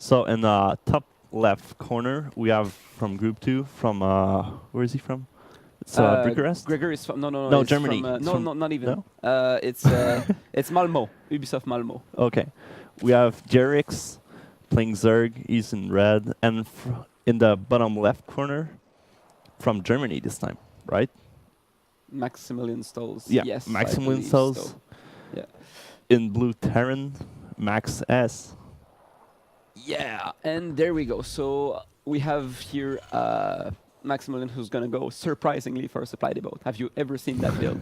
So in the top left corner, we have from Group 2 from where is he from? It's Bucharest. Gregor is from No, it's Germany. From, It's no, from- no, not even. no? It's Malmo, Ubisoft Malmo. Okay, we have Jerix playing Zerg. He's in red, and in the bottom left corner, from Germany this time, right? Maximilian Stolz. Yeah, Yes, Maximilian I believe Stolz. so. Yeah. In blue Terran, Max S. Yeah, and there we go. So we have here Maximilian, who's gonna go surprisingly for a supply depot. Have you ever seen that build?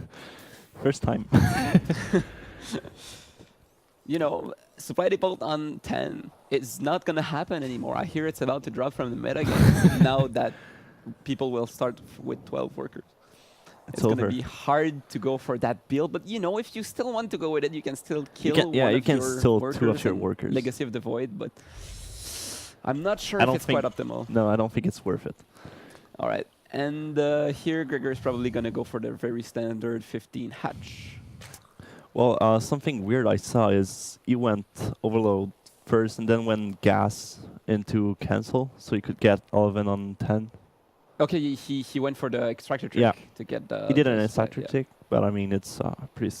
First time. You know, supply depot on 10 is not gonna happen anymore. I hear it's about to drop from the meta game now that people will start with 12 workers. It's over. gonna be hard to go for that build, but you know, if you still want to go with it, you can still kill you one of can your still workers two of your and workers. Legacy of the Void, but I'm not sure I if don't it's think- quite optimal. No, I don't think it's worth it. All right, and here Gregor is probably gonna go for the very standard 15 hatch. Well, something weird I saw is he went overload first and then went gas into cancel, so he could get all of it on 10. Okay, he went for the extractor trick Yeah. to get the. He did an first, extractor tick, but I mean it's pretty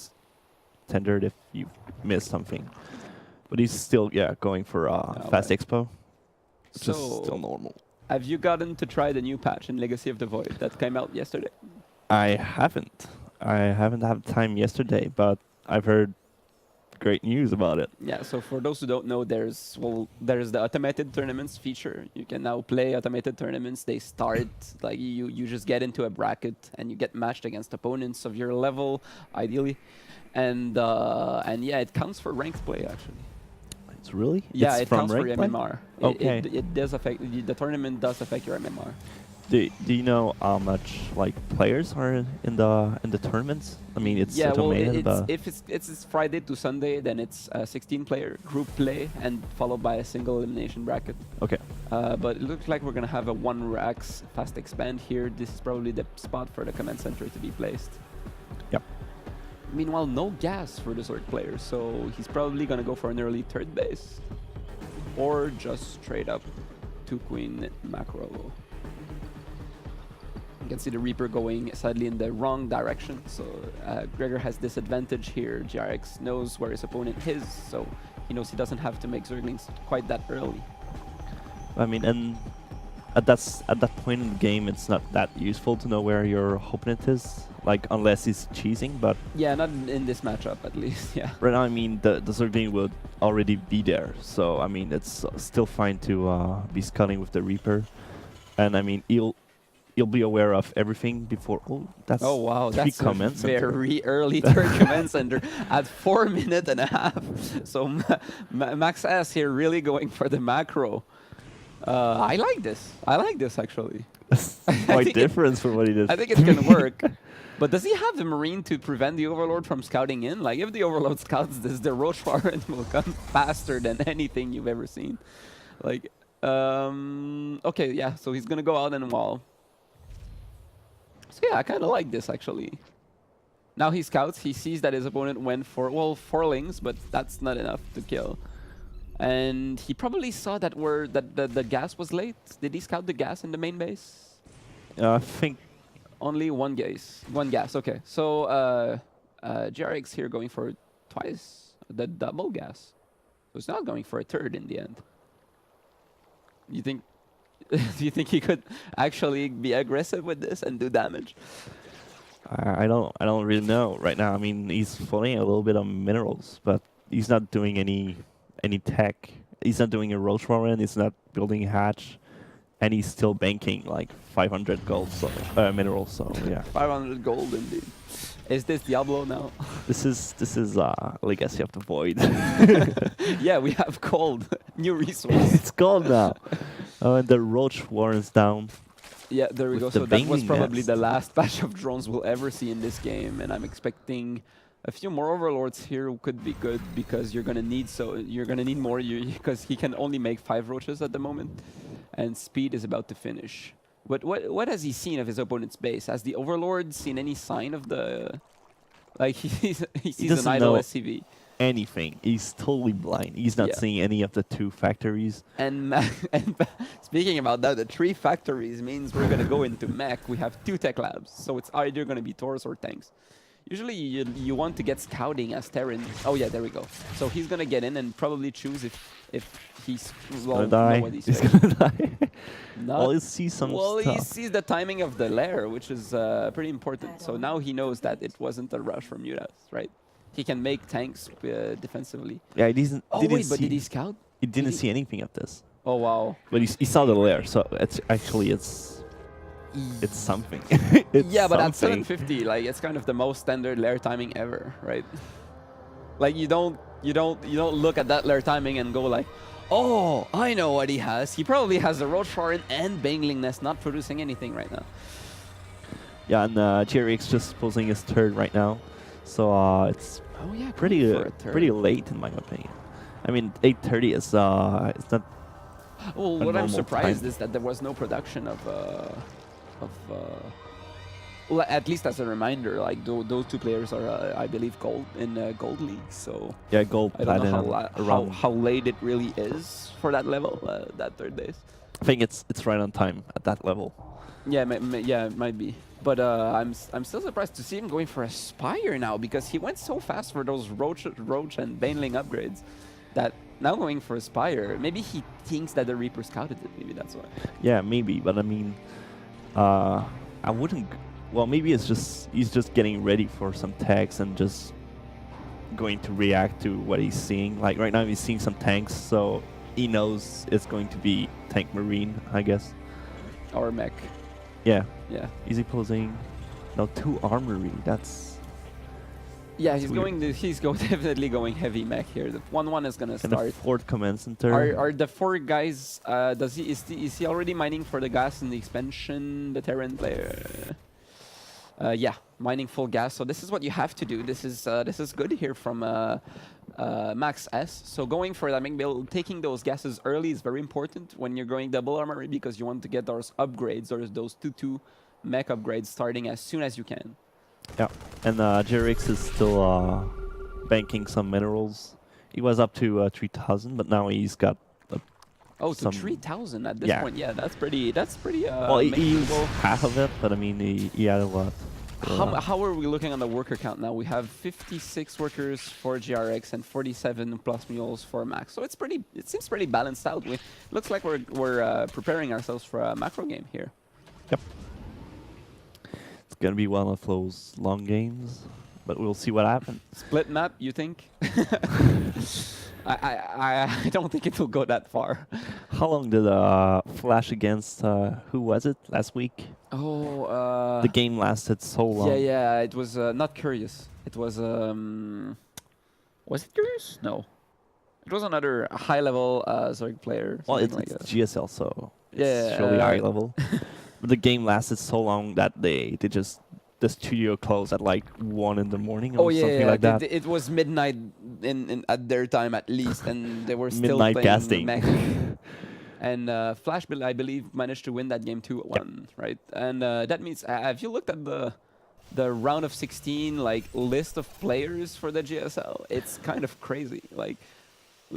standard if you miss something. But he's still going for fast right. expo, which is So- still normal. Have you gotten to try the new patch in Legacy of the Void that came out yesterday? I haven't had time yesterday, but I've heard great news about it. Yeah, so for those who don't know, there's the automated tournaments feature. You can now play automated tournaments. They start like you just get into a bracket and you get matched against opponents of your level, ideally, and yeah, it counts for ranked play actually. It's really Yeah, it's it from counts for ranked play? MMR. Okay. It does affect the tournament does affect your MMR. Do you know how much like players are in the tournaments? I mean, it's Yeah, well, automated, but if it's Friday to Sunday, then it's a 16-player group play and followed by a single elimination bracket. okay. But it looks like we're gonna have a 1 Rax fast expand here. This is probably the spot for the command center to be placed. Yep. Meanwhile, no gas for the Zerg player, so he's probably gonna go for an early third base, or just straight up 2 Queen macro. You can see the Reaper going sadly in the wrong direction, so Gregor has disadvantage here. GRX knows where his opponent is, so he knows he doesn't have to make Zerglings quite that early. I mean, and at that point in the game, it's not that useful to know where your opponent is, like unless he's cheesing. But Yeah, not in this matchup at least, yeah. right now, I mean, the Zergling would already be there, so I mean, it's still fine to be sculling with the Reaper, and I mean, he'll be aware of everything before. Oh, that's Oh wow, 3 that's a comments. very early third command center at 4 minutes and a half. So Max S here really going for the macro. I like this. I like this actually. quite think different from what he did. I think it's gonna work. But does he have the Marine to prevent the Overlord from scouting in? Like, if the Overlord scouts this, the Roach Warren will come faster than anything you've ever seen. Like, okay, yeah, so he's gonna go out and wall. So yeah, I kind of like this, actually. Now he scouts, he sees that his opponent went for, well, 4 lings, but that's not enough to kill. And he probably saw that the gas was late. Did he scout the gas in the main base? I think Only 1 gas. 1 gas, okay. So GRX here going for twice the double gas. So it's not going for a third in the end. You think do you think he could actually be aggressive with this and do damage? I don't really know right now. I mean, he's falling a little bit on minerals, but he's not doing any tech. He's not doing a Roach Warren. He's not building hatch, and he's still banking like 500 gold minerals. So yeah, 500 gold indeed. Is this Diablo now? this is Legacy of the Void. Yeah, we have gold, new resource. It's gold now. Oh, and the Roach Warren's down. Yeah, there we With go. the So that was banging probably nest. the last batch of drones we'll ever see in this game, and I'm expecting a few more overlords here could be good because you're gonna need more because he can only make 5 roaches at the moment, and speed is about to finish. But what has he seen of his opponent's base? Has the overlord seen any sign of the? Like he sees an doesn't idle know. SCV. anything. He's totally blind. He's not Yeah. seeing any of the 2 factories. And speaking about that, the 3 factories means we're gonna go into mech. We have 2 tech labs, so it's either gonna be Taurus or tanks. Usually you want to get scouting as Terran. Oh yeah, there we go. So he's gonna get in and probably choose if he's Gonna die. nobody's He's fair. gonna die. Not- Well, he sees some well, he stuff. sees the timing of the lair, which is pretty important. So now he knows that it wasn't a rush from Mutas, right? He can make tanks defensively. Yeah, he didn't. Oh didn't wait, but see, did he scout? he didn't he- see anything of this. Oh wow. But he saw the lair, so it's actually it's something. It's Yeah, but at something. 750, like it's kind of the most standard lair timing ever, right? Like you don't look at that lair timing and go like, oh, I know what he has. He probably has a Roach Warren and Bangling Nest not producing anything right now. Yeah, and GRX just posing his third right now, so it's Oh yeah, pretty going for a third. pretty late in my opinion. I mean, 8:30 is it's not. Well, a what I'm normal surprised time. is that there was no production of well, at least as a reminder, like those 2 players are, I believe, gold in Gold League. So Yeah, gold, I don't know platinum, how around. how late it really is for that level, that 3rd base. I think it's right on time at that level. Yeah, yeah, it might be. But I'm still surprised to see him going for a Spire now, because he went so fast for those Roach and Baneling upgrades that now going for a Spire, maybe he thinks that the Reaper scouted it. Maybe that's why. Yeah, maybe, but I mean, I wouldn't. Well, maybe he's just getting ready for some tags and just going to react to what he's seeing. Like right now, he's seeing some tanks, so he knows it's going to be tank marine, I guess. Or mech. Yeah, Yeah. easy posing. No, 2 armory. That's Yeah, he's weird. definitely going heavy mech here. The 1-1 is gonna and the start. 4th command center. Are the 4 guys? Is he already mining for the gas in the expansion? The Terran player. Yeah, mining full gas. So this is what you have to do. This is good here from Max S. So going for that mech build, taking those gases early is very important when you're going double armory, because you want to get those upgrades or those 2-2 mech upgrades starting as soon as you can. Yeah, and GRX is still banking some minerals. He was up to 3,000, but now he's got. Oh, to Some- 3,000 at this yeah. point. Yeah, that's pretty. Well, he used meaningful. half of it, but I mean, he had a lot. How are we looking on the worker count now? We have 56 workers for GRX and 47 plus mules for Max. So it's pretty. It seems pretty balanced out. Looks like we're preparing ourselves for a macro game here. Yep. It's gonna be one of those long games, but we'll see what happens. Split map, you think? I don't think it will go that far. How long did Flash against who was it last week? Oh, The game lasted so long. yeah. It was not Curious. It was it Curious? No, it was another high-level Zerg player. Well, something it's like that. GSL, so Yeah, it's surely high level. But the game lasted so long that they just the studio closed at like 1 in the morning or Oh yeah, something yeah. like that. It was midnight in at their time at least, and they were still Midnight playing casting. mech. And Flash, I believe, managed to win that game 2-1, right? And that means, have you looked at the round of 16 like list of players for the GSL? It's kind of crazy. Like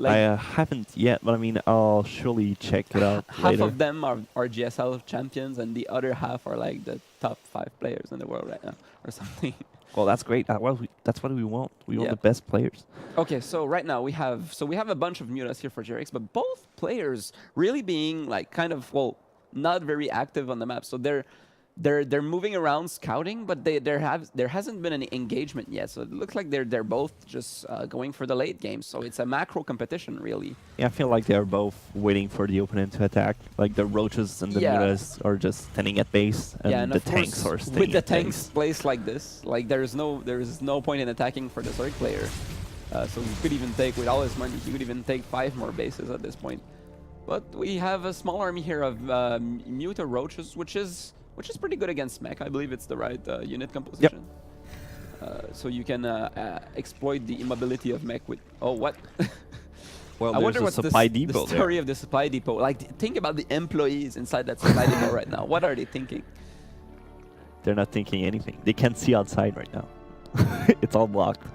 I haven't yet, but I mean, I'll surely check it out half later. of them are GSL champions, and the other half are like the top 5 players in the world right now, or something. Well, that's great. That's what we want. We want Yeah. the best players. Okay, so right now we have a bunch of mutas here for GRX, but both players really being like kind of not very active on the map. So they're moving around scouting, but there hasn't been any engagement yet. So it looks like they're both just going for the late game. So it's a macro competition really. Yeah, I feel like they're both waiting for the opponent to attack. Like the roaches and the Yeah. mutas are just standing at base, and yeah, and the of tanks course, are staying with the at tanks base. placed like this, like there is no point in attacking for the Zerg player. So he could even take, with all his money, he could even take 5 more bases at this point. But we have a small army here of Muta Roaches, which is pretty good against mech. I believe it's the right unit composition. So you can exploit the immobility of mech with... Oh, what? Well, I wonder there's what's a supply depot the story of the supply depot. Like, think about the employees inside that supply depot right now. What are they thinking? They're not thinking anything. They can't see outside right now. It's all blocked.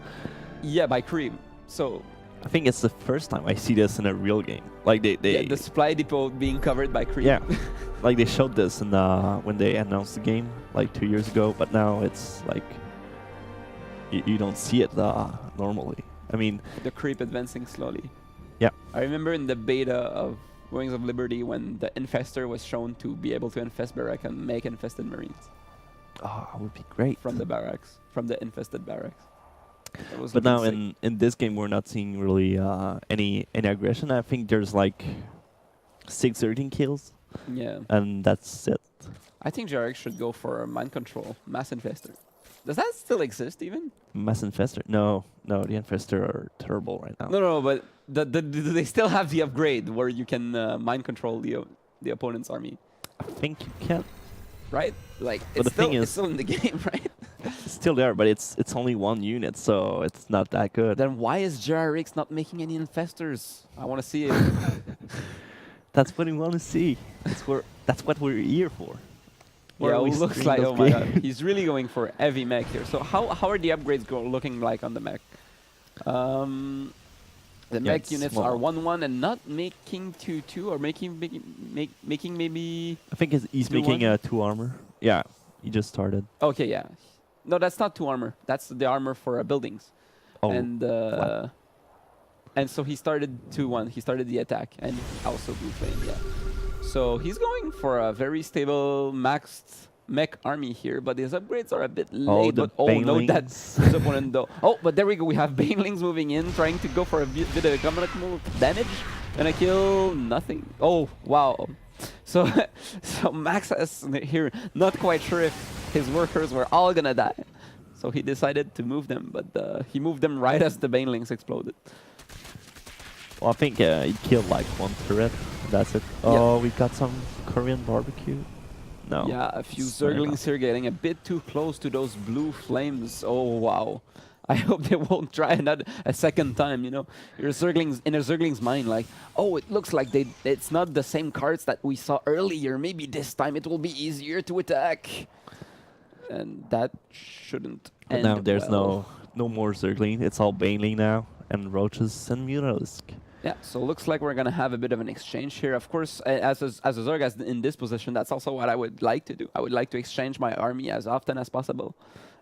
Yeah, by Cream. So I think it's the first time I see this in a real game. Like they yeah, the supply depot being covered by creep. yeah, like they showed this in when they announced the game like 2 years ago, but now it's like you don't see it normally. I mean, The creep advancing slowly. yeah, I remember in the beta of Wings of Liberty when the infester was shown to be able to infest barrack and make infested marines oh, it would be great. from the barracks, from the infested barracks. That was But looking now sick. in this game, we're not seeing really any aggression. I think there's like 13 kills, Yeah. and that's it. I think JRX should go for mind control, mass infester. Does that still exist even? Mass infester? No, the infester are terrible right now. No, but do they still have the upgrade where you can mind control the opponent's army? I think you can. Right? Like, But the thing it's is- still in the game, right? It's still there, but it's only one unit, so it's not that good. Then why is JRX not making any infestors? I want to see it. That's what we want to see. That's what we're here for. Yeah, we it looks stream like, those oh my god, games. he's really going for heavy mech here. So how are the upgrades looking like on the mech? The Yeah, mech it's units small. are 1-1 and not making 2-2 or making maybe... I think he's 2-1? making a 2 armor. Yeah, he just started. Okay, yeah. No, that's not 2 armor. That's the armor for buildings. Oh, And so he started 2-1. He started the attack and also blue flame, yeah. So he's going for a very stable maxed mech army here, but his upgrades are a bit late. the No, that's banelings. his opponent though. Oh, but there we go. We have banelings moving in, trying to go for a bit of economical damage. Gonna kill nothing. Oh, wow. So, so Max is here, not quite sure if his workers were all gonna die. So he decided to move them, but he moved them right as the banelings exploded. Well, I think he killed like 1 turret. That's it. Oh, we got some Korean barbecue. No. Yeah, a few it's not enough. Zerglings here getting a bit too close to those blue flames. Oh, wow. I hope they won't try a second time, you know. Your Zerglings, in a Zergling's mind, like, oh, it looks like it's not the same cards that we saw earlier. Maybe this time it will be easier to attack. And that shouldn't But end now there's well. no more Zergling. It's all Baneling now, and Roaches and Mutalisk. Yeah, so looks like we're gonna have a bit of an exchange here. Of course, as a Zerg in this position, that's also what I would like to do. I would like to exchange my army as often as possible,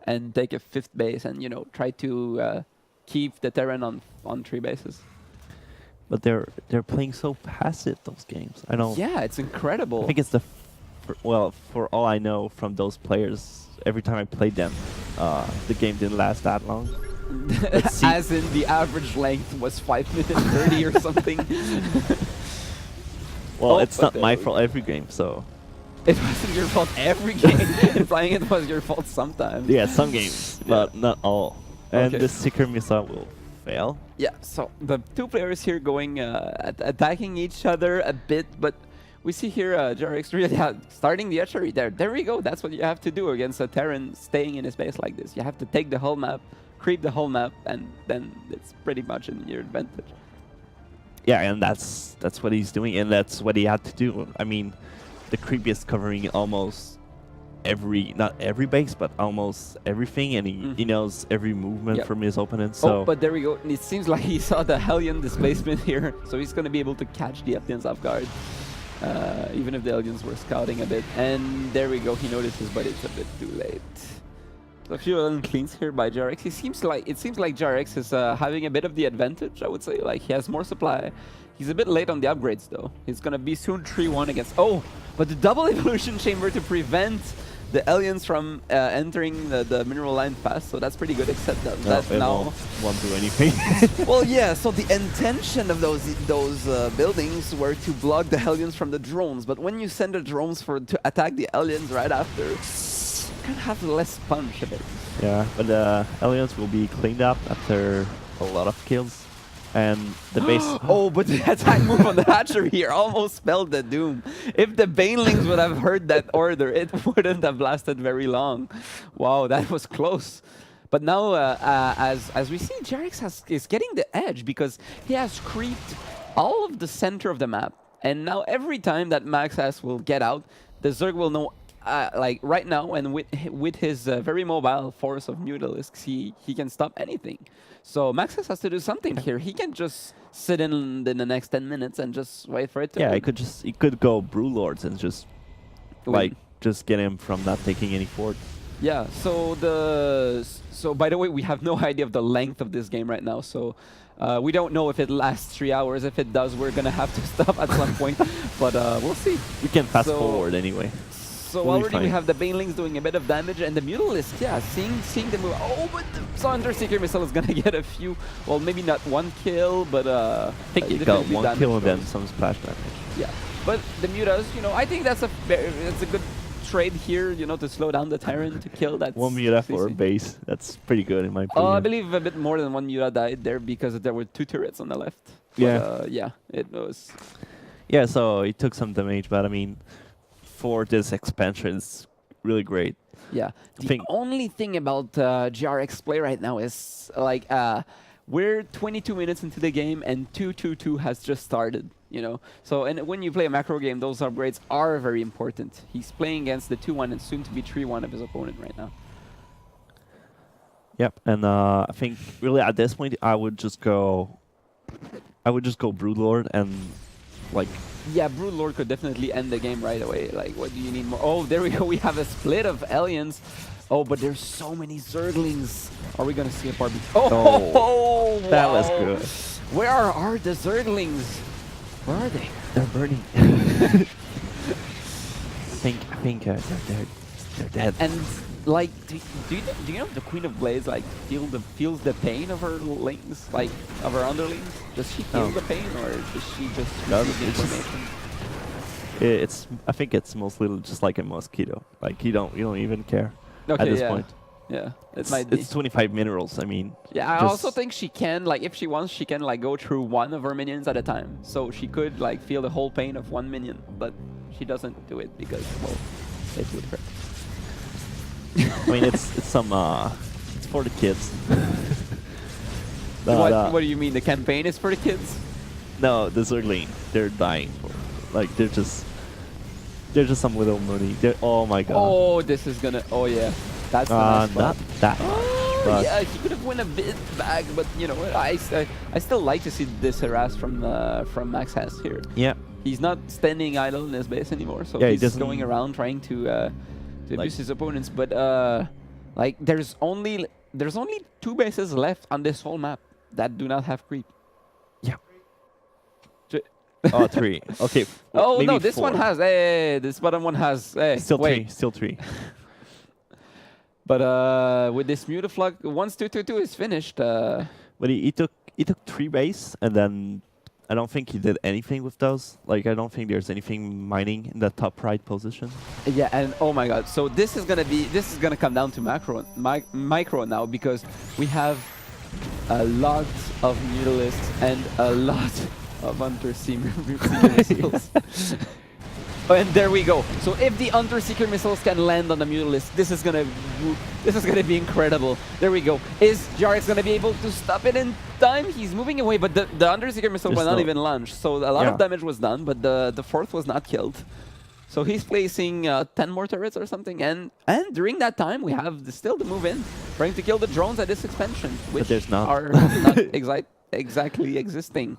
and take a 5th base, and try to keep the terrain on 3 bases. But they're playing so passive those games. I don't. Yeah, it's incredible. I think it's for all I know from those players, every time I played them, the game didn't last that long. Let's see. As in the average length was 5 minutes 30 or something. Well, Oh, it's but not my fault every game, so It wasn't your fault every game. Implying it was your fault sometimes. yeah, some games, but not all. And Okay. the Seeker missile will fail. Yeah, so the 2 players here going attacking each other a bit, but we see here JRX really starting the archery there. There we go. That's what you have to do against a Terran staying in his base like this. You have to take the whole map, creep the whole map, and then it's pretty much in your advantage. Yeah, and that's what he's doing, and that's what he had to do. I mean, the creep is covering almost not every base, but almost everything, and he knows every movement Yep. from his opponent. So Oh, but there we go. It seems like he saw the Hellion displacement here, so he's going to be able to catch the Hellions off guard, even if the Hellions were scouting a bit. And there we go. He notices, but it's a bit too late. So a few Hellion cleans here by JRX. It seems like JRX is having a bit of the advantage, I would say. Like, he has more supply. He's a bit late on the upgrades, though. He's going to be soon 3-1 against... Oh, but the double evolution chamber to prevent the aliens from entering the mineral line fast, so that's pretty good, except that, it now... won't do anything. Well, yeah, so the intention of those buildings were to block the aliens from the drones, but when you send the drones to attack the aliens right after, you can have less punch a bit. Yeah, but the aliens will be cleaned up after a lot of kills. And the base... Oh, but the attack move on the hatchery here almost spelled the doom. If the Banelings would have heard that order, it wouldn't have lasted very long. Wow, that was close. But now, as we see, JRX is getting the edge because he has creeped all of the center of the map. And now every time that Maxas will get out, the Zerg will know like right now, and with his very mobile force of Mutalisks, he can stop anything. So Maxis has to do something here. He can just sit in the next 10 minutes and just wait for it to Yeah, end. he could go Brew Lords and just Win. like just get him from not taking any fort. Yeah, so by the way, we have no idea of the length of this game right now, so we don't know if it lasts 3 hours. If it does, we're gonna have to stop at some point, but we'll see. We can fast So- forward anyway. So We'll be already we fine. have the Banelings doing a bit of damage, and the Mutalisk, yeah, seeing the move. Oh, but the Underseeker Missile is gonna get a few, well, maybe not one kill, but I think he got definitely one damage kill and then goes. some splash damage. Yeah, but the Mutas, you know, I think that's a good trade here, you know, to slow down the Terran to kill that. One Muta for a CC. base. That's pretty good in my opinion. I believe a bit more than one Muta died there because there were 2 turrets on the left. But, Yeah. yeah, it was. Yeah, so he took some damage, but I mean, for this expansion, it's really great. Yeah. The think- only thing about GRX play right now is like we're 22 minutes into the game and 2-2-2 has just started, you know. So and when you play a macro game, those upgrades are very important. He's playing against the 2-1 and soon to be 3-1 of his opponent right now. Yep, and I think really at this point I would just go Broodlord and like Yeah, Brood Lord could definitely end the game right away. Like, what do you need more? Oh, there we go. We have a split of aliens. Oh, but there's so many Zerglings. Are we gonna see a barbecue? Oh, that was wow. good. Where are the Zerglings? Where are they? They're burning. I think they're dead. And like, do you know if the Queen of Blades like feels the pain of her lings, like of her underlings? Does she feel No. the pain, or does she just No, receive the it's just- information? I think it's mostly just like a mosquito. Like you don't even care Okay, at this yeah. point. Yeah, it might be. It's 25 minerals. I mean, Yeah, I just- also think she can, like, if she wants, she can, like, go through one of her minions at a time. So she could, like, feel the whole pain of one minion, but she doesn't do it because, well, they do it her. I mean it's it's for the kids. What do you mean? The campaign is for the kids? No, the Zergling, they're dying for. Like they're just some little money. Oh my god. Oh, this is gonna. Oh yeah, that's the nice not spot. that much. Oh, but yeah, he could have won a bit back, but you know, I still like to see this harass from Max Hess here. yeah. He's not standing idle in his base anymore, so Yeah, he he's doesn't- going around trying to abuse his opponents. But like, there's only 2 bases left on this whole map that do not have creep. Yeah. J- Oh, 3. Okay. Oh maybe no, this 4. one has. Hey, this bottom one has. Hey, Still wait. 3. Still 3. But with this Mutaflux, once 2-2-2 is finished, But he took 3 base, and then I don't think he did anything with those. Like I don't think there's anything mining in the top right position. yeah, and oh my god, so this is gonna come down to micro now, because we have a lot of Mutalisks and a lot of Underseeker missiles. And there we go. So if the Underseeker missiles can land on the Mutalisk, this is gonna be incredible. There we go. Is Jarix gonna be able to stop it in time? He's moving away, but the Underseeker missile was There's not no- even launched, so a lot of Yeah. damage was done, but the fourth was not killed. So he's placing 10 more turrets or something, and during that time we have still the move in, trying to kill the drones at this expansion, which there's not. are not exactly existing.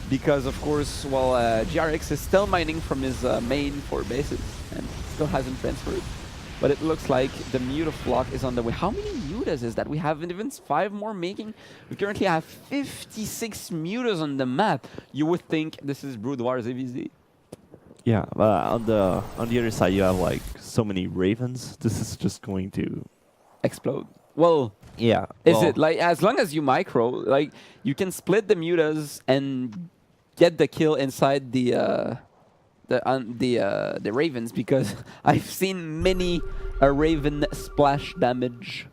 Because of course, well, GRX is still mining from his main 4 bases and still hasn't transferred. But it looks like the Mutaflock is on the way. How many Mutas is that? We have even 5 more making. We currently have 56 Mutas on the map. You would think this is Boudoir's AVZ. Yeah. On the other side, you have like so many ravens. This is just going to. Explode. Well, Yeah. is well, it like, as long as you micro, like, you can split the Mutas and get the kill inside the ravens, because I've seen many a raven splash damage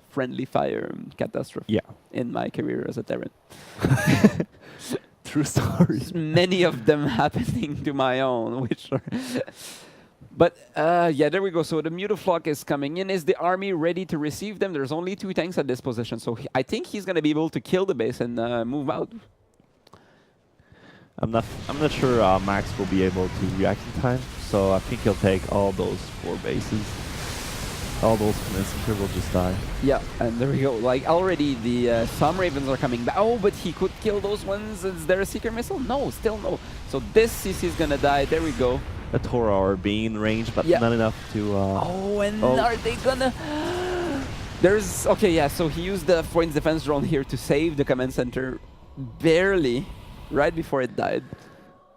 friendly fire catastrophe Yeah. in my career as a Terran. True story. Many of them happening to my own, which are. But yeah, there we go. So the Mutaflock is coming in. Is the army ready to receive them? There's only 2 tanks at this position, so I think he's going to be able to kill the base and move out. I'm not sure Max will be able to react in time, so I think he'll take all those 4 bases. All those Command will just die. Yeah, and there we go. Like already the some Ravens are coming back. Oh, but he could kill those ones. Is there a secret missile? No, still no. So this CC is gonna die. There we go. The Tora are being in range, but Yeah. not enough to. Oh, and are they gonna? There's okay, yeah. So he used the points defense drone here to save the command center, barely, right before it died.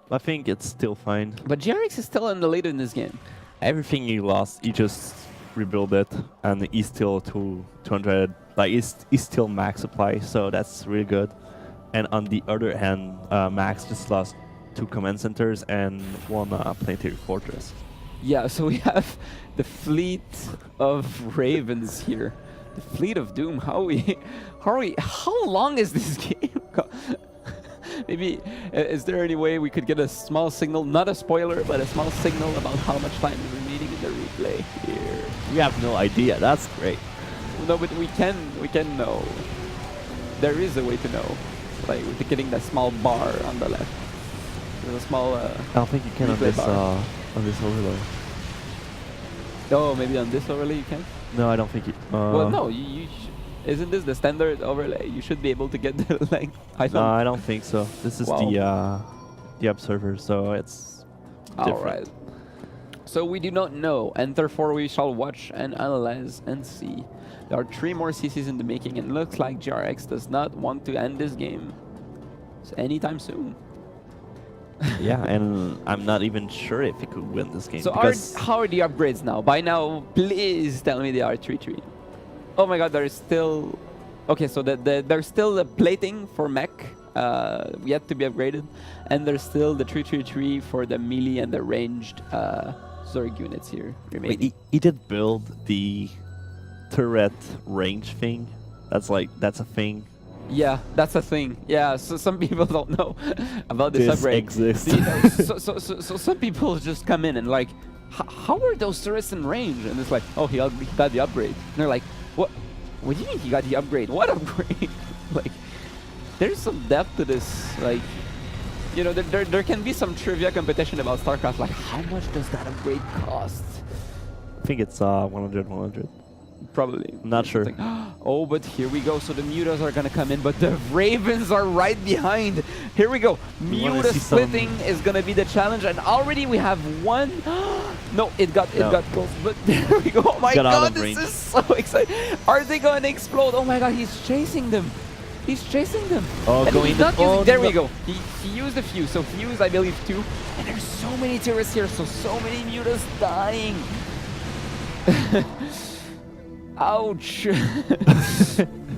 I think it's still fine. But GRX is still in the lead in this game. Everything he lost, he just rebuild it, and he's still 200. Like he's still max supply, so that's really good. And on the other hand, Max just lost 2 command centers and 1 planetary fortress. Yeah, so we have the fleet of Ravens here. The fleet of doom. How long is this game? Maybe, is there any way we could get a small signal, not a spoiler, but a small signal about how much time is remaining in the replay here? We have no idea. That's great. No, but we can know. There is a way to know, like with getting that small bar on the left. There's a small. I don't think you can on this overlay. Oh, maybe on this overlay you can. No, I don't think you. Well, no, isn't this the standard overlay? You should be able to get the length. No, I don't think so. This is the observer, so it's different. All right. So we do not know, and therefore we shall watch and analyze and see. There are 3 more CCs in the making, and it looks like GRX does not want to end this game anytime soon. Yeah, and I'm not even sure if he could win this game. So how are the upgrades now? By now, please tell me they are 3-3. Oh my god, there's still... Okay, so there's still the plating for mech yet to be upgraded. And there's still the 3-3-3 for the melee and the ranged Zerg units here remaining. Wait, he did build the turret range thing? That's a thing? Yeah, that's a thing. Yeah, so some people don't know about this upgrade. Exists. So some people just come in and like, how are those turrets in range? And it's like, oh, he got the upgrade. And they're like, what? What do you mean he got the upgrade? What upgrade? Like, there's some depth to this. Like, you know, there can be some trivia competition about StarCraft. Like, how much does that upgrade cost? I think it's 100. Probably. Not sure. Oh, but here we go. So the Mutas are going to come in, but the Ravens are right behind. Here we go. Muta splitting is going to be the challenge, and already we have 1. No, it got close, but there we go. Oh my god, this is so exciting. Are they going to explode? Oh my god, he's chasing them. He's chasing them. Oh, and going not using, there we no. go. He used a few, so he used, I believe, 2. And there's so many turrets here, so many Mutas dying. Ouch.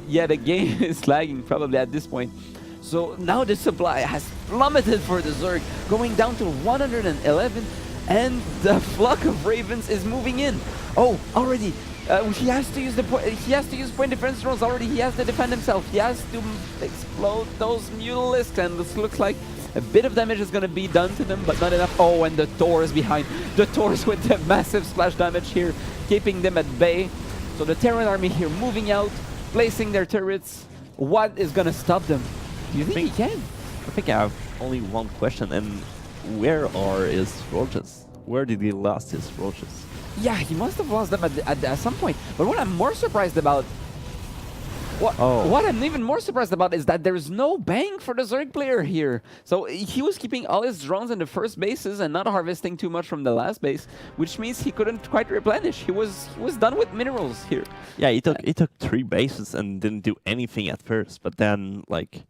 Yeah, the game is lagging probably at this point. So now the supply has plummeted for the Zerg, going down to 111, and the flock of Ravens is moving in. Oh, already. He has to use point defense drones already. He has to defend himself. He has to explode those Mutalisks, and this looks like a bit of damage is going to be done to them, but not enough. Oh, and the Taurs behind. The Taurs with the massive splash damage here, keeping them at bay. So the Terran army here moving out, placing their turrets. What is going to stop them? Do you think he can? I think I have only one question, and where are his roaches? Where did he lost his roaches? Yeah, he must have lost them at some point. But what I'm more surprised about, what I'm even more surprised about is that there's no bang for the Zerg player here. So he was keeping all his drones in the first bases and not harvesting too much from the last base, which means he couldn't quite replenish. He was done with minerals here. Yeah, he took 3 bases and didn't do anything at first, but then like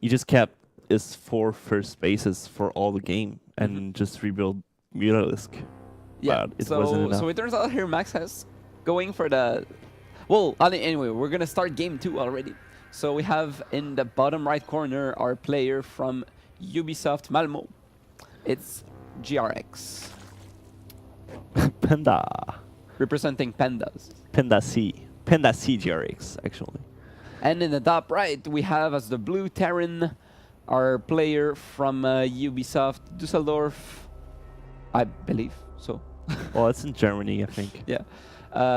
he just kept his 4 first bases for all the game and just rebuild Mutalisk. Yeah, so it turns out here Max has going for the... Well, anyway, we're going to start game 2 already. So we have in the bottom right corner our player from Ubisoft Malmo. It's GRX. Panda. Representing Pandas. Panda C GRX, actually. And in the top right, we have as the blue Terran, our player from Ubisoft Düsseldorf, I believe. So, well, it's in Germany, I think. Yeah,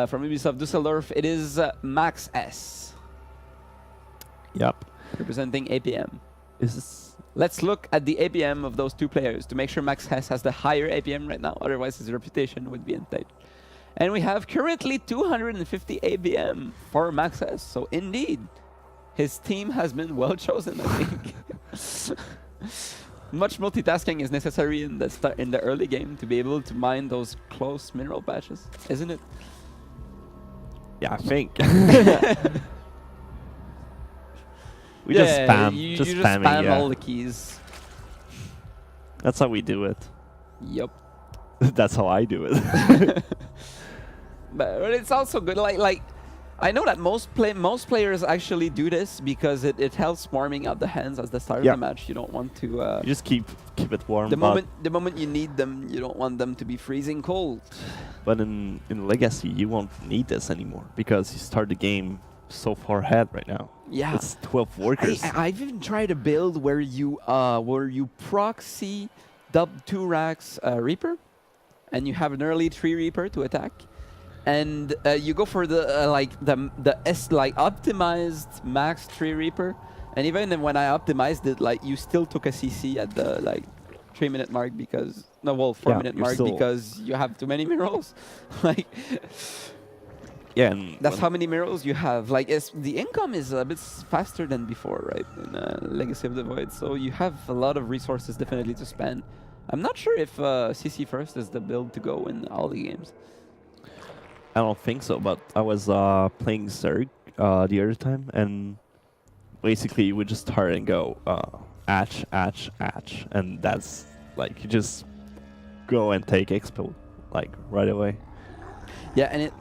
from Ubisoft Düsseldorf, it is Max S. Yep. Representing APM. Is Let's look at the APM of those two players to make sure Max Hess has the higher APM right now. Otherwise, his reputation would be in danger. And we have currently 250 APM for Max Hess. So indeed, his team has been well chosen, I think. Much multitasking is necessary in the early game to be able to mine those close mineral patches, isn't it? Yeah, I think. We Yeah, just spam. You just just spamming, spam yeah. all the keys. That's how we do it. Yup. That's how I do it. But it's also good. Like I know that most players actually do this because it helps warming up the hands at the start of the match. You don't want to. You just keep it warm. The moment you need them, you don't want them to be freezing cold. But in Legacy, you won't need this anymore because you start the game so far ahead right now. Yeah, it's 12 workers. I've even tried a build where you proxy dub 2 racks Reaper, and you have an early 3 Reaper to attack, and you go for the optimized max 3 Reaper, and even when I optimized it, like you still took a CC at the 3-minute mark because 4-minute mark because you have too many minerals. Like. Yeah, and that's how many minerals you have. Like, the income is a bit faster than before, right? In Legacy of the Void, so you have a lot of resources definitely to spend. I'm not sure if CC first is the build to go in all the games. I don't think so, but I was playing Zerg the other time, and basically you would just start and go Atch, and that's like you just go and take expo like right away. Yeah, and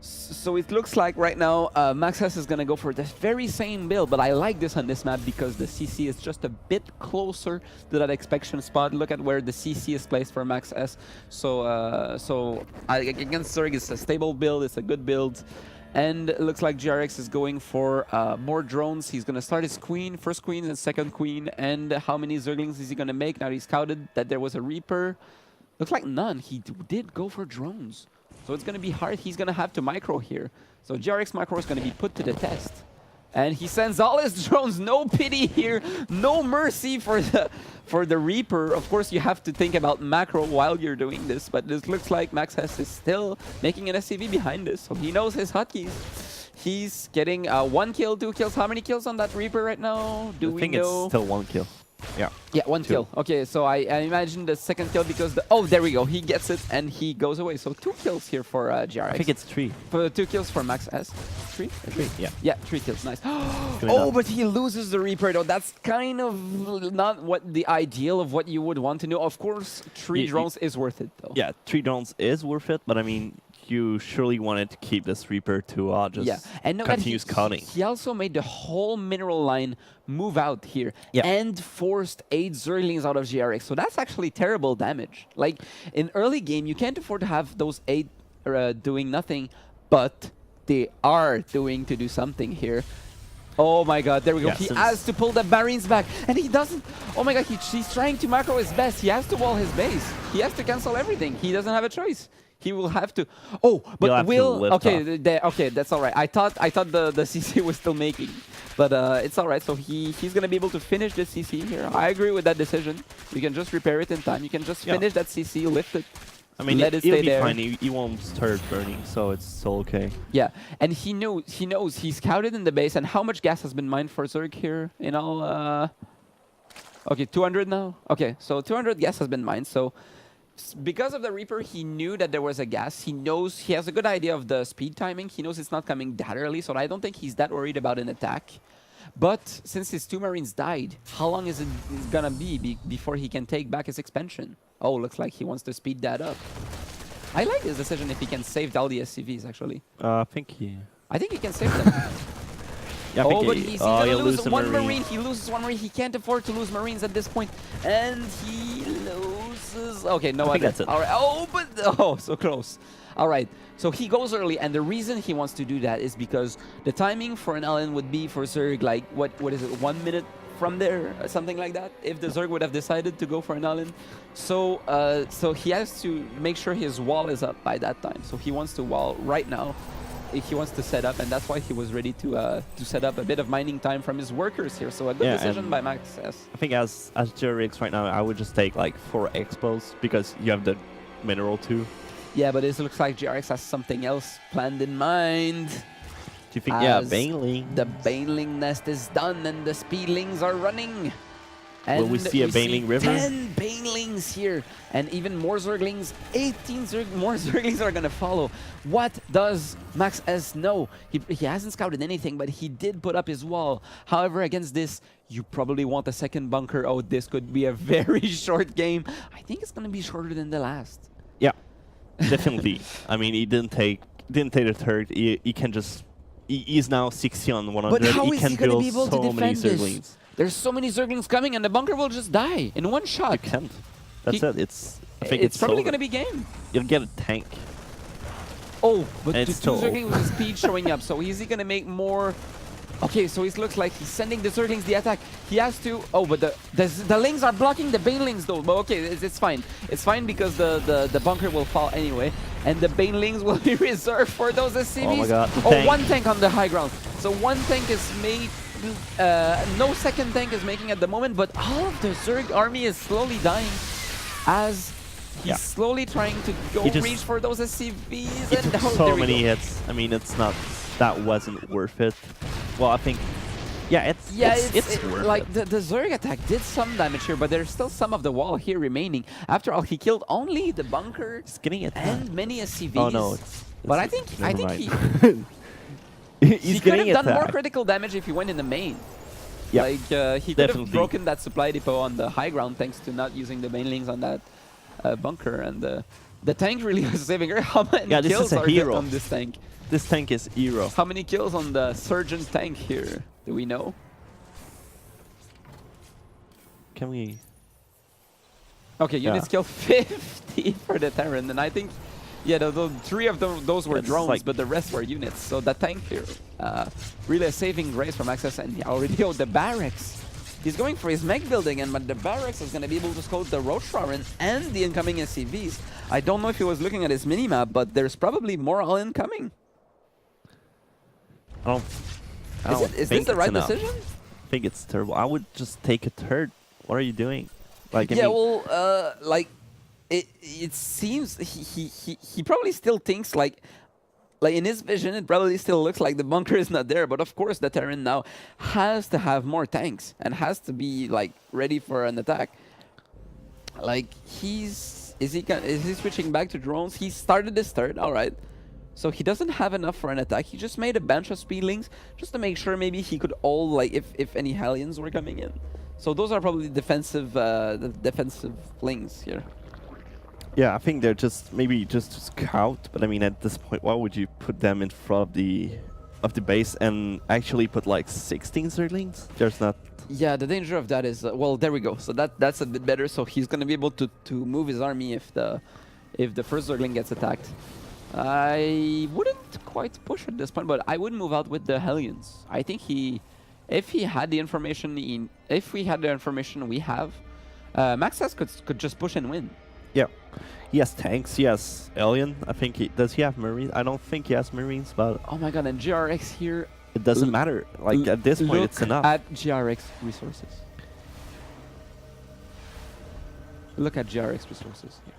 so it looks like right now Max Hess is going to go for the very same build, but I like this on this map because the CC is just a bit closer to that inspection spot. Look at where the CC is placed for Max Hess. So against Zerg, it's a stable build, it's a good build. And it looks like GRX is going for more drones. He's going to start his queen, first queen and second queen. And how many Zerglings is he going to make? Now he scouted that there was a Reaper. Looks like none. He did go for drones. So it's going to be hard. He's going to have to micro here. So GRX micro is going to be put to the test. And he sends all his drones. No pity here. No mercy for the Reaper. Of course, you have to think about macro while you're doing this. But it looks like Max Hess is still making an SCV behind this. So he knows his hotkeys. He's getting 1 kill, 2 kills. How many kills on that Reaper right now? Do we know? I think it's still 1 kill. Yeah. Yeah, 1 kill. Okay, so I imagine the second kill because oh, there we go. He gets it and he goes away. So 2 kills here for GRX. I think it's 3. For 2 kills for Max S. 3? 3, yeah. Yeah, 3 kills. Nice. Oh, but he loses the Reaper though. That's kind of not what the ideal of what you would want to know. Of course, 3 drones is worth it though. Yeah, 3 drones is worth it, but I mean, you surely wanted to keep this Reaper to just continue scouting. He also made the whole mineral line move out here and forced 8 Zerglings out of GRX. So that's actually terrible damage. Like, in early game, you can't afford to have those 8 doing nothing, but they are doing to do something here. Oh my god, there we go. He has to pull the Marines back, and he doesn't. Oh my god, he's trying to macro his best. He has to wall his base. He has to cancel everything. He doesn't have a choice. He will have to. Oh, but will okay, that's all right. I thought the CC was still making, but it's all right. So he's gonna be able to finish the CC here. I agree with that decision. You can just repair it in time. You can just finish that CC, lift it. I mean, let it stay there. Fine. He won't start burning, so it's still okay. Yeah, and he knows he's scouted in the base, and how much gas has been mined for Zerg here in all. Okay, 200 now. Okay, so 200 gas has been mined. So. Because of the Reaper, he knew that there was a gas. He knows, he has a good idea of the speed timing. He knows it's not coming that early, so I don't think he's that worried about an attack. But since his 2 Marines died, how long is it gonna be before he can take back his expansion? Oh, looks like he wants to speed that up. I like this decision if he can save all the SCVs, actually. I think he can save them. Yeah, oh, but he's gonna lose one Marine. He loses 1 Marine. He can't afford to lose Marines at this point. And he loses... Okay, no, I think that's it. All right. Oh, but... Oh, so close. All right. So he goes early, and the reason he wants to do that is because the timing for an LN would be for Zerg, like, what is it, 1 minute from there, something like that, if the Zerg would have decided to go for an LN. So, so he has to make sure his wall is up by that time. So he wants to wall right now. he wants to set up, and that's why he was ready to set up a bit of mining time from his workers here. So a good decision by Max S. I think as GRX right now, I would just take like 4 expos because you have the mineral too. Yeah, but it looks like GRX has something else planned in mind. Do you think? Yeah, Baneling. The Baneling nest is done, and the Speedlings are running. And will we see a Baneling river? 10 Banelings here, and even more Zerglings. 18 more Zerglings are gonna follow. What does Max S know? He hasn't scouted anything, but he did put up his wall. However, against this, you probably want a second bunker. Oh, this could be a very short game. I think it's gonna be shorter than the last. Yeah, definitely. I mean, he didn't take the third. He can just. He's now 60 on 100. But how he is can he gonna build be able so to many defend Zerglings. this? There's so many Zerglings coming, and the bunker will just die in one shot. You can't. That's it. I think it's probably over. gonna be game. You'll get a tank. Oh, but And two it's still Zerglings with speed showing up. So is he gonna make more? Okay, so it looks like he's sending the Zerglings the attack. He has to. Oh, but the Lings are blocking the Banelings though. But okay, it's fine. It's fine because the bunker will fall anyway, and the Banelings will be reserved for those SCVs. Oh my god! Oh, one tank on the high ground. So one tank is made. No second tank is making at the moment, but all of the Zerg army is slowly dying as he's slowly trying to go reach for those SCVs. He took so many hits. I mean, it's not. That wasn't worth it. Well, I think. Yeah, it's worth like it. the Zerg attack did some damage here, but there's still some of the wall here remaining. After all, he killed only the bunker and many SCVs. Oh no! But I think he. He could have done more critical damage if he went in the main. Yeah, like he could have broken that supply depot on the high ground thanks to not using the Banelings on that bunker, and the tank really was saving her. How many kills are there on this tank? This tank is hero. How many kills on the Surgeon tank here? Do we know? Can we? Okay, units killed 50 for the Terran, and I think. Yeah, the 3 of those were drones, like but the rest were units. So the tank here, really a saving grace from Access, and he already the barracks. He's going for his mech building, and the barracks is going to be able to scope the Roachwarren and the incoming SCVs. I don't know if he was looking at his minimap, but there's probably more all incoming. Is this the right decision? I think it's terrible. I would just take a third. What are you doing? Like, yeah, well, like. It seems he probably still thinks like in his vision it probably still looks like the bunker is not there, but of course the Terran now has to have more tanks and has to be like ready for an attack. Like is he switching back to drones? He started this third, all right. So he doesn't have enough for an attack. He just made a bunch of Speedlings just to make sure maybe he could all like if any Hellions were coming in. So those are probably defensive defensive Lings here. Yeah, I think they're maybe just to scout, but I mean at this point, why would you put them in front of the base and actually put like 16 Zerglings? There's not. Yeah, the danger of that is well, there we go. So that's a bit better. So he's gonna be able to move his army if the first Zergling gets attacked. I wouldn't quite push at this point, but I would move out with the Hellions. I think if he had the information, if we had the information we have, Max S could just push and win. Yeah, he has tanks. He has Alien. I think does he have Marines? I don't think he has Marines, but oh my god! And GRX here. It doesn't matter. Like at this point, it's enough. At GRX resources. Look at GRX resources here.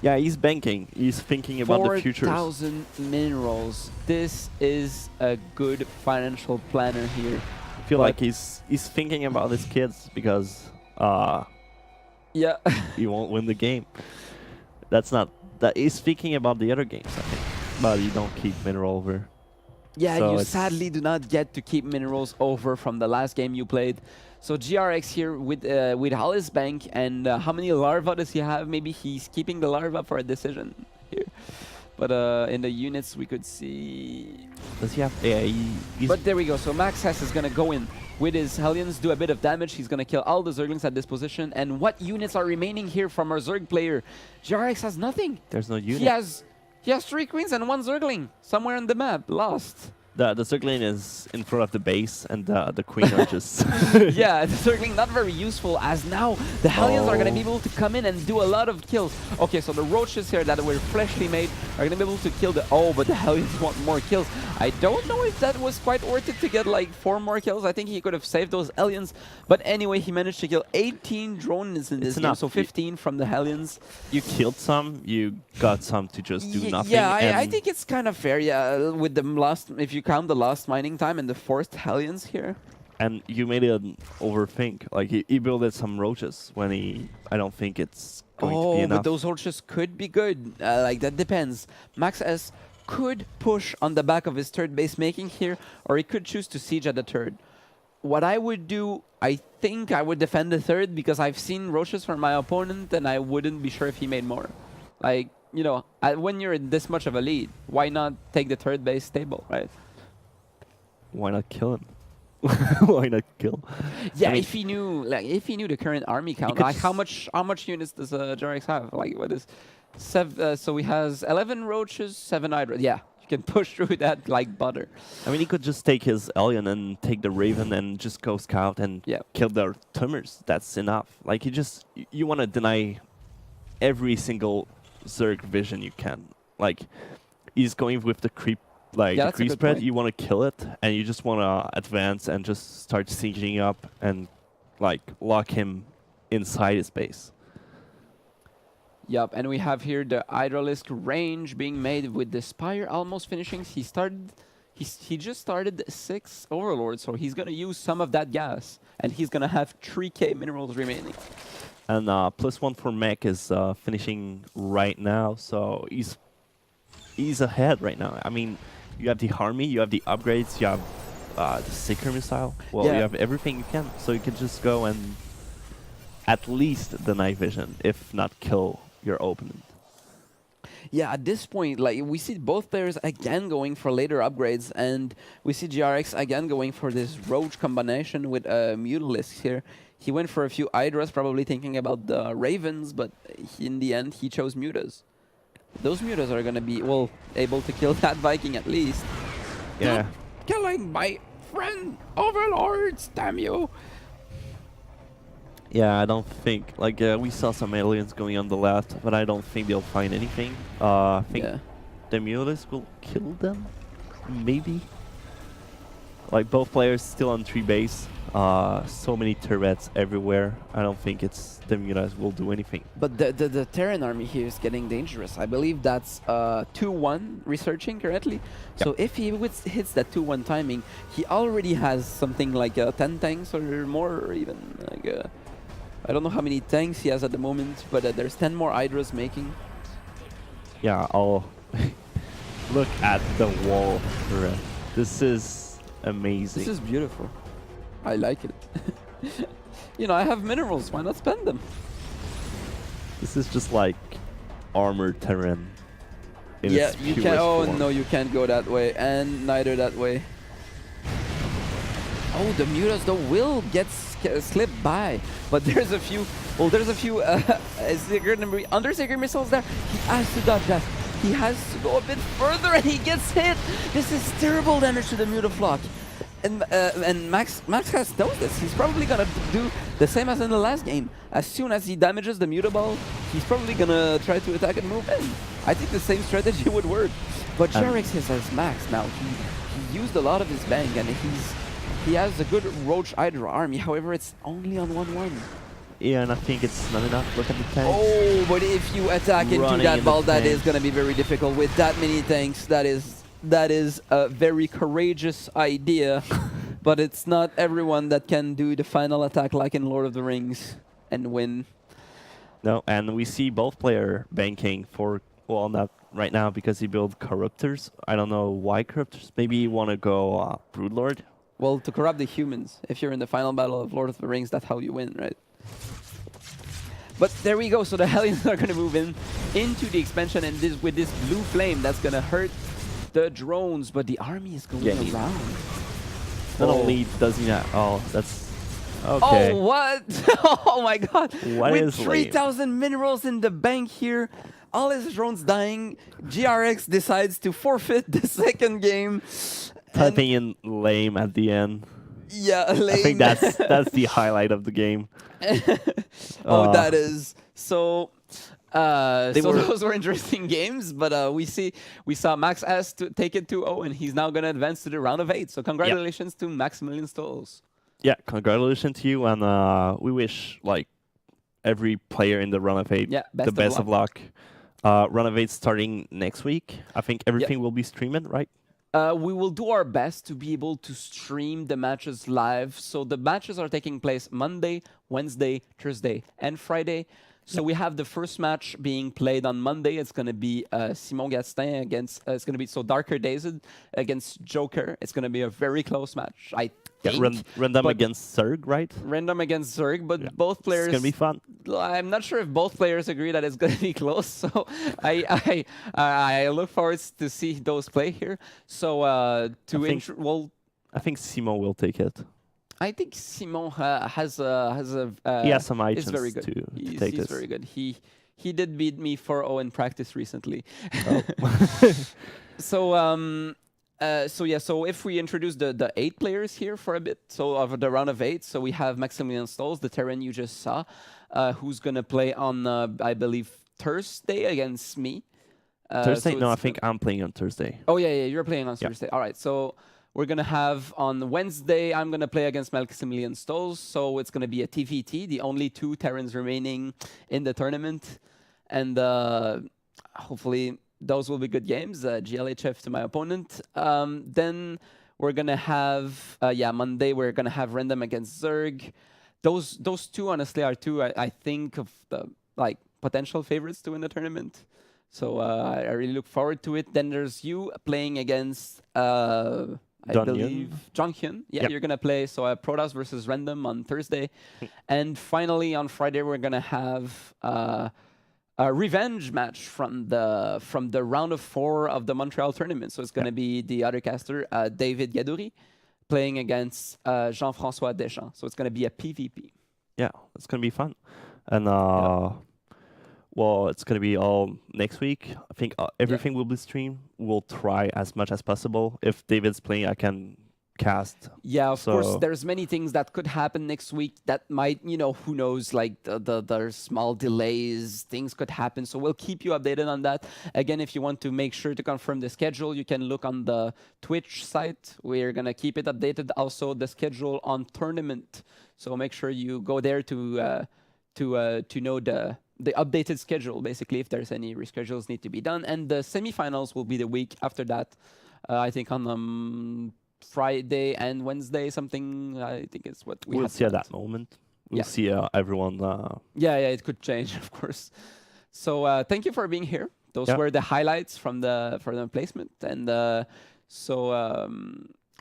Yeah, he's banking. He's thinking about the future. 4,000 minerals. This is a good financial planner here. I feel like he's thinking about his kids because yeah, he won't win the game. That's not that. He's thinking about the other games, I think, but you don't keep mineral over. Yeah, so you sadly do not get to keep minerals over from the last game you played. So GRX here with all his bank, and how many larvae does he have? Maybe he's keeping the larva for a decision here. But in the units we could see. Does he have? Yeah, but there we go. So Max S is gonna go in with his Hellions, do a bit of damage. He's gonna kill all the Zerglings at this position. And what units are remaining here from our Zerg player? GRX has nothing. There's no unit. He has 3 Queens and 1 Zergling somewhere on the map, lost. The circling is in front of the base, and the queen are just. Yeah, it's certainly not very useful, as now the Hellions are going to be Oh. able to come in and do a lot of kills. Okay, so the roaches here that were freshly made are going to be able to kill the... Oh, but the Hellions want more kills. I don't know if that was quite worth it to get like 4 more kills. I think he could have saved those Hellions. But anyway, he managed to kill 18 drones in this game, enough. so 15 from the Hellions. You killed some, you got some to just do nothing. Yeah, I and think it's kind of fair, yeah, with the last... If you count the last mining time and the forced Hellions here. And you made it overthink. Like, he built some roaches when I don't think it's going to be enough. But those roaches could be good. Like, that depends. Max S could push on the back of his third base making here, or he could choose to siege at the third. What I would do, I think I would defend the third, because I've seen roaches from my opponent, and I wouldn't be sure if he made more. Like, you know, when you're in this much of a lead, why not take the third base stable, right? Why not kill him? Why not kill? Yeah, I mean, if he knew the current army count, could like how much units does Jarex have? Like what is, so he has 11 roaches, 7 hydras. Yeah, you can push through that like butter. I mean, he could just take his alien and take the raven and just go scout and kill their tumors. That's enough. Like, you want to deny every single Zerg vision you can. Like, he's going with the creep. Like, the creep spread, you want to kill it, and you just want to advance and just start sieging up and, like, lock him inside his base. Yup, and we have here the Hydralisk range being made with the Spire almost finishing. He just started 6 Overlords, so he's going to use some of that gas, and he's going to have 3k minerals remaining. And +1 for mech is finishing right now, so he's ahead right now. I mean, you have the army, you have the upgrades, you have the Seeker missile. Well, you have everything you can, so you can just go and at least deny vision, if not kill your opponent. Yeah, at this point, like, we see both players again going for later upgrades, and we see GRX again going for this Roach combination with Mutalisk here. He went for a few Hydras, probably thinking about the Ravens, but in the end, he chose Mutas. Those Mutas are going to be, well, able to kill that Viking at least. Yeah. Not killing my friend Overlords, damn you. Yeah, I don't think, like, we saw some aliens going on the left, but I don't think they'll find anything. I think the Mutalisk will kill them, maybe. Like, both players still on 3 base. So many turrets everywhere. I don't think the Mutalisk will do anything. But the Terran army here is getting dangerous. I believe that's 2-1 researching currently. So if he hits that 2-1 timing, he already has something like 10 tanks or more, or even like I don't know how many tanks he has at the moment, but there's 10 more Hydras making. Yeah, I'll look at the wall turret. This is amazing. This is beautiful. I like it. You know, I have minerals. Why not spend them? This is just like armored terrain. Yeah, you can. Oh no, you can't go that way, and neither that way. Oh, the Mutas though will get slipped by, but there's a few. Well, there's a few Undertaker missiles there. He has to dodge that. He has to go a bit further, and he gets hit. This is terrible damage to the Mutaflock. And Max has knows this. He's probably gonna do the same as in the last game. As soon as he damages the Mutaball, he's probably gonna try to attack and move in. I think the same strategy would work. But Jarex has Max now. He used a lot of his bang, and he has a good Roach Hydra army. However, it's only on 1-1. Yeah, and I think it's not enough. Look at the tank. Oh, but if you attack into that ball, that is gonna be very difficult. With that many tanks, that is a very courageous idea, but it's not everyone that can do the final attack like in Lord of the Rings and win. No, and we see both player banking for, well, not right now because he built Corruptors. I don't know why Corruptors. Maybe you want to go Broodlord? Well, to corrupt the humans. If you're in the final battle of Lord of the Rings, that's how you win, right? But there we go. So the Hellions are going to move into the expansion, and with this blue flame, that's going to hurt the drones, but the army is going around. Not only does he not... Oh, that's... Okay. Oh, what? Oh my god. What with 3,000 minerals in the bank here, all his drones dying, GRX decides to forfeit the second game. typing in lame at the end. Yeah, lame. I think that's the highlight of the game. Oh, that is so. So were- those were interesting games, but we saw Max S to take it 2-0, and he's now gonna advance to the round of 8. So congratulations to Maximilian Stolz. Yeah, congratulations to you, and we wish like every player in the round of 8 the best of luck. Round of 8 starting next week. I think everything will be streaming, right? We will do our best to be able to stream the matches live. So the matches are taking place Monday, Wednesday, Thursday, and Friday. So we have the first match being played on Monday. It's going to be Simon Gastin against, it's going to be Darker Days against Joker. It's going to be a very close match, I think. Random against Zerg, right? Random against Zerg, but both players... It's going to be fun. I'm not sure if both players agree that it's going to be close, so I look forward to see those play here. So I think Simon will take it. I think Simon has a he has some items is very good. to He's take this. very good. He did beat me 4-0 in practice recently. Oh. So if we introduce the 8 players here for a bit, so of the round of 8, so we have Maximilian Stolz, the Terran you just saw, who's gonna play on I believe Thursday against me. Thursday? So No, I think I'm playing on Thursday. Oh yeah, you're playing on Thursday. All right, so we're gonna have on Wednesday. I'm gonna play against Maximilian Stolz, so it's gonna be a TVT, the only 2 Terrans remaining in the tournament, and hopefully those will be good games. GLHF to my opponent. Then we're gonna have Monday. We're gonna have Random against Zerg. Those 2 honestly are 2 I think of the potential favorites to win the tournament. So I really look forward to it. Then there's you playing against I believe Jonghyun. Yeah, you're gonna play Protoss versus Random on Thursday, and finally on Friday we're gonna have a revenge match from the round of 4 of the Montreal tournament. So it's gonna be the other caster David Gadouri playing against Jean-François Deschamps. So it's gonna be a PvP. Yeah, it's gonna be fun, and well, it's going to be all next week. I think everything will be streamed. We'll try as much as possible. If David's playing, I can cast. Yeah, of course, there's many things that could happen next week that might, who knows, like the small delays, things could happen. So we'll keep you updated on that. Again, if you want to make sure to confirm the schedule, you can look on the Twitch site. We're going to keep it updated. Also, the schedule on tournament. So make sure you go there to know the updated schedule, basically, if there's any reschedules need to be done. And the semifinals will be the week after that. I think on Friday and Wednesday, something. I think it's what we'll see at that moment. We'll see everyone. Yeah, it could change, of course. So thank you for being here. Those were the highlights from the placement, and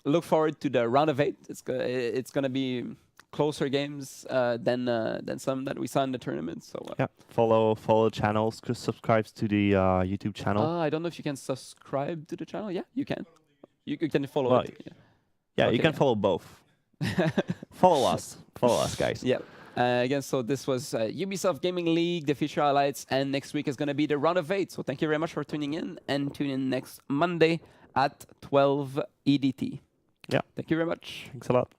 look forward to the round of 8. It's gonna be closer games than some that we saw in the tournament. So follow channels. Subscribe to the YouTube channel. I don't know if you can subscribe to the channel. Yeah, you can. You can follow it. Yeah, you can follow both. Follow us, guys. Yeah. Again, so this was Ubisoft Gaming League, the feature highlights, and next week is going to be the round of 8. So thank you very much for tuning in, and tune in next Monday at 12 EDT. Yeah. Thank you very much. Thanks a lot.